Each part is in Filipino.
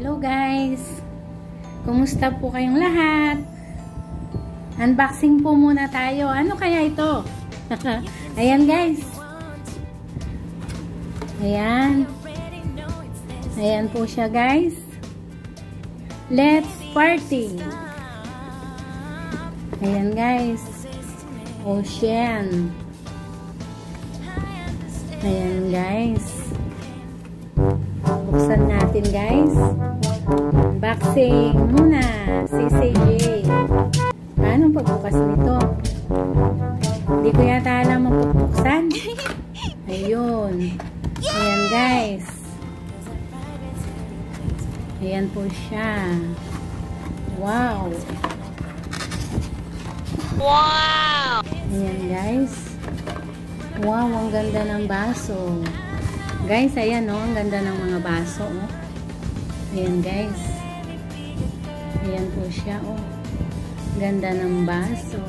Hello guys! Kumusta po kayong lahat? Unboxing po muna tayo. Ano kaya ito? Ayan guys. Ayan. Ayan po siya guys. Let's party! Ayan guys. Ocean. Ayan guys. Buksan natin guys. Unboxing muna. CCJ. Paano pagbukas nito? Hindi ko yata alam mapagbuksan. Ayun. Ayan guys. Ayan po siya. Wow. Wow. Ayan guys. Wow, ang ganda ng baso. Guys, ayan o, ang ganda ng mga baso o. Ayan guys. Ayan po siya o. Ganda ng baso.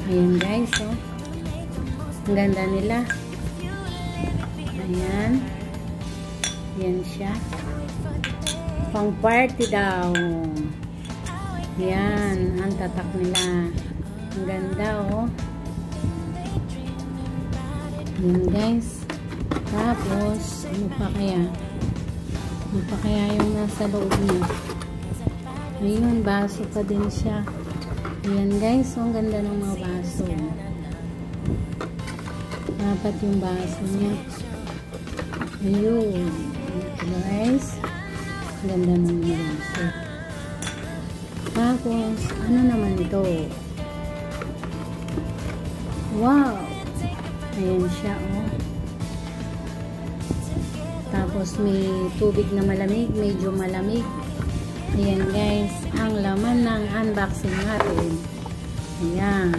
Ayan guys o. Ang ganda nila. Ayan. Ayan siya. Pang party daw. Ayan, ang tatak nila. Ang ganda oh. Ayan guys. Tapos, ano pa kaya? Ano pa kaya yung nasa loob niya? Ayun, baso pa din siya. Ayan guys, ang ganda ng mga baso. Dapat yung baso niya. Ayun. Guys, ang ganda ng mga baso. Tapos, ano naman ito? Wow! Ayan siya, oh. Tapos, may tubig na malamig, medyo malamig. Ayan, guys. Ang laman ng unboxing natin. Ayan.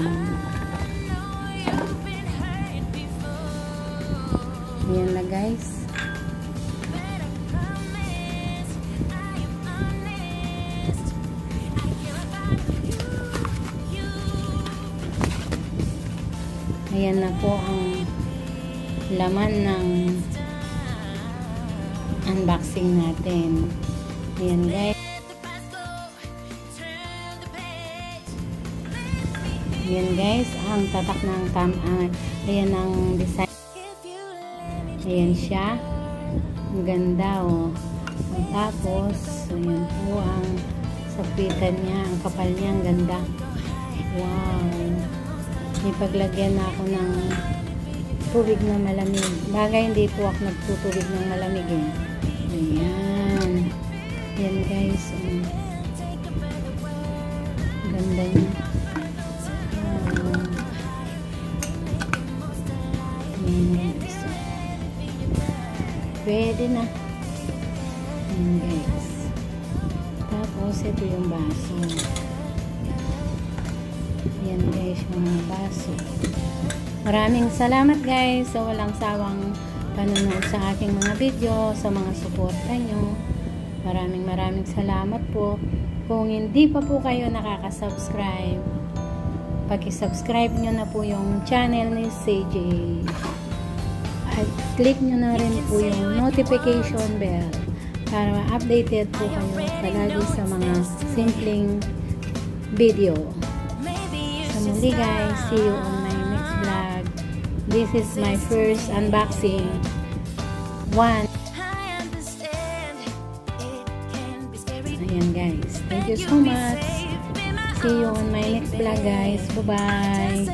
Ayan na, guys. Ayan na po ang laman ng unboxing natin. Ayan guys. Ayan guys, ang tatak ng ayan ang design. Ayan siya. Ang ganda oh. Tapos, ayan po ang sapitan niya, ang kapal niya, ang ganda. Wow. Ipaglagyan na ako ng tubig na malamig. Bagay hindi po ako nagtutubig ng malamig eh. Ayan. Ayan guys. Ganda niya. Ayan guys. Pwede na. Ayan guys. Tapos ito yung baso. Yan guys, yung mga baso. Maraming salamat guys sa walang sawang panonood sa aking mga video, sa mga suporta nyo. Maraming salamat po. Kung hindi pa po kayo nakaka-subscribe, paki-subscribe nyo na po yung channel ni CJ. At click nyo na rin po yung notification bell para ma-updated po kayo palagi sa mga simpleng video. Muli guys, see you on my next vlog. This is my first unboxing. Ayan guys, thank you so much. See you on my next vlog guys. Bye bye.